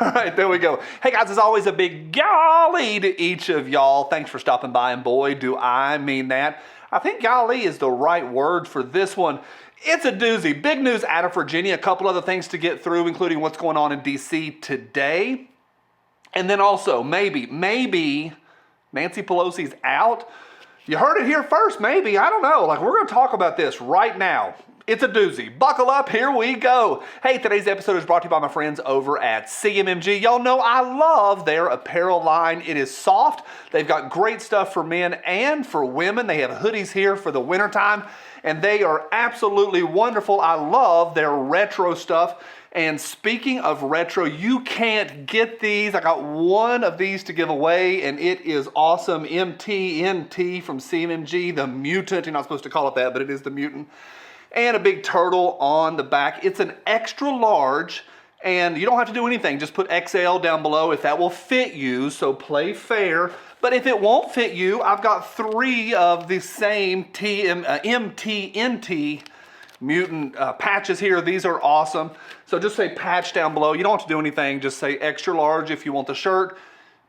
All right, there we go. Hey guys, as always, a big golly to each of y'all. Thanks for stopping by, and boy, do I mean that. I think golly is the right word for this one. It's a doozy. Big news out of Virginia. A couple other things to get through, including what's going on in D.C. today. And then also, maybe Nancy Pelosi's out. You heard it here first, maybe. I don't know. We're going to talk about this right now. It's a doozy. Buckle up, here we go. Hey, today's episode is brought to you by my friends over at CMMG. Y'all know I love their apparel line. It is soft. They've got great stuff for men and for women. They have hoodies here for the wintertime, and they are absolutely wonderful. I love their retro stuff. And speaking of retro, you can't get these. I got one of these to give away, and it is awesome. MTNT from CMMG, the mutant. You're not supposed to call it that, but it is the mutant. And a big turtle on the back. It's an extra large, and you don't have to do anything. Just put XL down below if that will fit you, so play fair. But if it won't fit you, I've got 3 of the same MTNT mutant patches here. These are awesome. So just say patch down below. You don't have to do anything. Just say extra large if you want the shirt,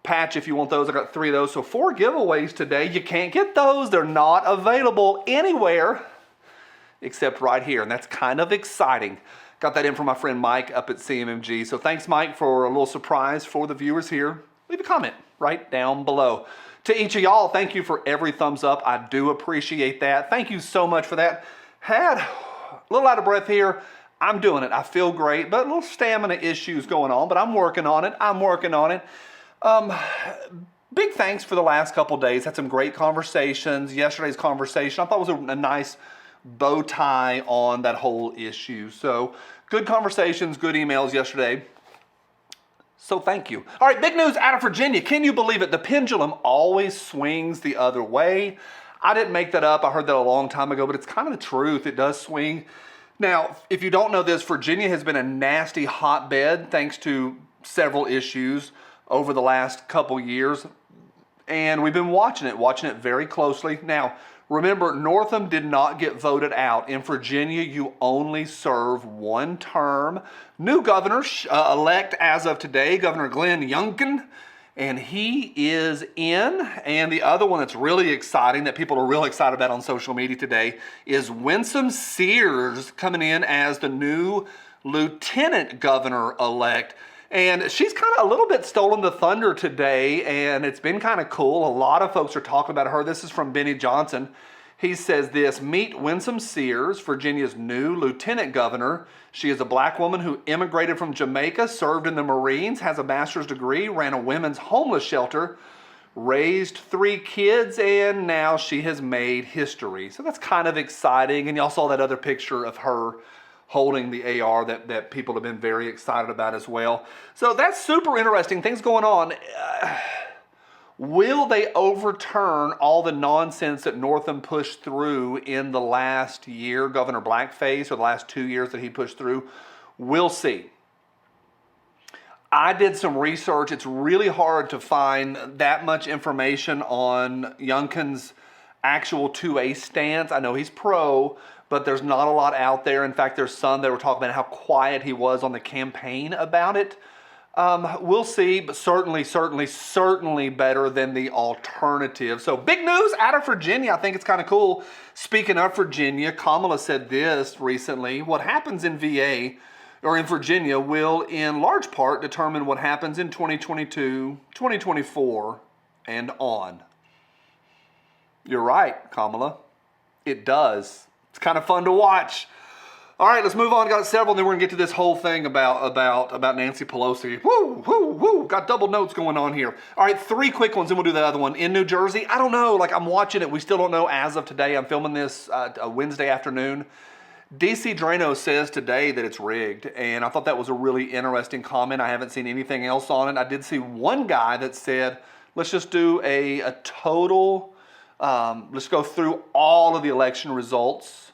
patch if you want those. I got 3 of those. So 4 giveaways today. You can't get those. They're not available anywhere except right here, and that's kind of exciting. Got that in from my friend Mike up at CMMG. So thanks, Mike, for a little surprise for the viewers here. Leave a comment right down below. To each of y'all, thank you for every thumbs up. I do appreciate that. Thank you so much for that. Had a little out of breath here. I'm doing it. I feel great, but a little stamina issues going on, but I'm working on it. Big thanks for the last couple days. Had some great conversations. Yesterday's conversation I thought was a nice bow tie on that whole issue. So good conversations, good emails yesterday. So thank you. All right, big news out of Virginia. Can you believe it? The pendulum always swings the other way. I didn't make that up. I heard that a long time ago, but it's kind of the truth. It does swing. Now, if you don't know this, Virginia has been a nasty hotbed thanks to several issues over the last couple years. And we've been watching it very closely. Now, remember, Northam did not get voted out. In Virginia, you only serve 1 term. New governor elect as of today, Governor Glenn Youngkin, and he is in. And the other one that's really exciting, that people are real excited about on social media today, is Winsome Sears coming in as the new lieutenant governor-elect. And she's kind of a little bit stolen the thunder today, and it's been kind of cool. A lot of folks are talking about her. This is from Benny Johnson. He says this: meet Winsome Sears, Virginia's new lieutenant governor. She is a black woman who immigrated from Jamaica, served in the Marines, has a master's degree, ran a women's homeless shelter, raised 3 kids, and now she has made history. So that's kind of exciting. And y'all saw that other picture of her holding the AR that people have been very excited about as well. So that's super interesting. Things going on. Will they overturn all the nonsense that Northam pushed through in the last year, Governor Blackface, or the last 2 years that he pushed through? We'll see. I did some research. It's really hard to find that much information on Youngkin's actual 2A stance. I know he's pro, but there's not a lot out there. In fact, there's some that were talking about how quiet he was on the campaign about it. We'll see, but certainly better than the alternative. So big news out of Virginia. I think it's kind of cool. Speaking of Virginia, Kamala said this recently: what happens in VA or in Virginia will in large part determine what happens in 2022, 2024, and on. You're right, Kamala. It does. It's kind of fun to watch. All right, let's move on. Got several, and then we're gonna get to this whole thing about Nancy Pelosi. Woo! Got double notes going on here. All right, 3 quick ones, and we'll do the other one. In New Jersey, I don't know. I'm watching it. We still don't know as of today. I'm filming this a Wednesday afternoon. DC Drano says today that it's rigged, and I thought that was a really interesting comment. I haven't seen anything else on it. I did see one guy that said, let's just do a total. Let's go through all of the election results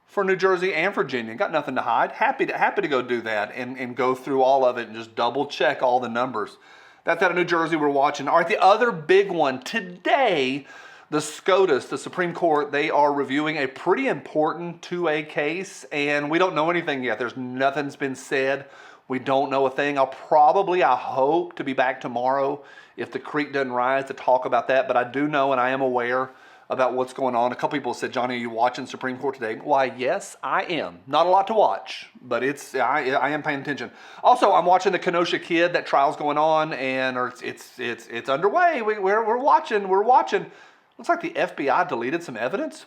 for New Jersey and Virginia. Got nothing to hide. Happy to go do that and go through all of it and just double check all the numbers. That's out of New Jersey we're watching. All right, the other big one today, The SCOTUS, the Supreme Court, they are reviewing a pretty important 2A case, and we don't know anything yet. Nothing's been said. We don't know a thing. I hope to be back tomorrow if the creek doesn't rise to talk about that, but I do know and I am aware about what's going on. A couple people said, Johnny, are you watching Supreme Court today? Why, yes, I am. Not a lot to watch, but I am paying attention. Also, I'm watching the Kenosha Kid. That trial's going on, and it's underway. We're watching. Looks like the FBI deleted some evidence.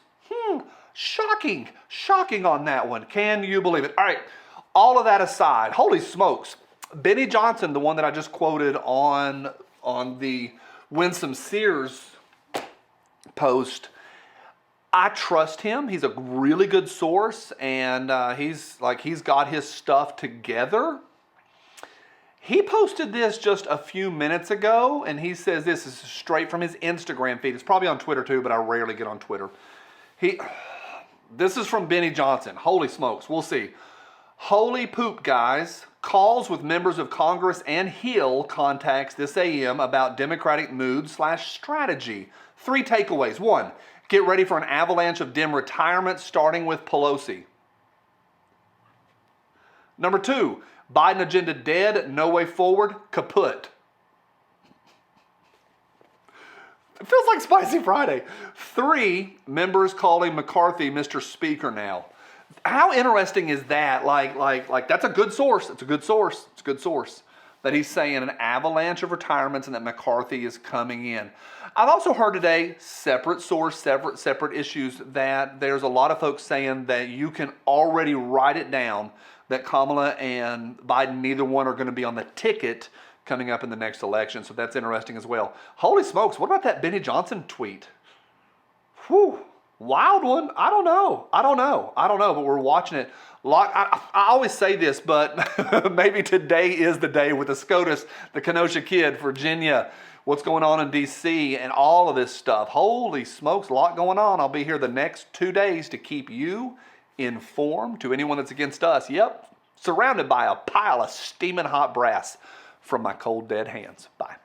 Shocking on that one. Can you believe it? All right, all of that aside, holy smokes. Benny Johnson, the one that I just quoted on the Winsome Sears post, I trust him. He's a really good source, and he's got his stuff together. He posted this just a few minutes ago, and he says this is straight from his Instagram feed. It's probably on Twitter too, but I rarely get on Twitter. This is from Benny Johnson. Holy smokes, we'll see. Holy poop, guys. Calls with members of Congress and Hill contacts this AM about Democratic mood/strategy. 3 takeaways. 1, get ready for an avalanche of Dem retirements, starting with Pelosi. Number 2, Biden agenda dead, no way forward, kaput. It feels like Spicy Friday. 3, members calling McCarthy Mr. Speaker now. How interesting is that? Like that's a good source. It's a good source that he's saying an avalanche of retirements and that McCarthy is coming in. I've also heard today, separate source, separate issues, that there's a lot of folks saying that you can already write it down that Kamala and Biden, neither one are going to be on the ticket coming up in the next election. So that's interesting as well. Holy smokes, what about that Benny Johnson tweet? Whew. Wild one. I don't know, but we're watching it. I always say this, but maybe today is the day with the SCOTUS, the Kenosha Kid, Virginia, what's going on in D.C., and all of this stuff. Holy smokes, a lot going on. I'll be here the next 2 days to keep you informed. To anyone that's against us, yep, surrounded by a pile of steaming hot brass from my cold, dead hands. Bye.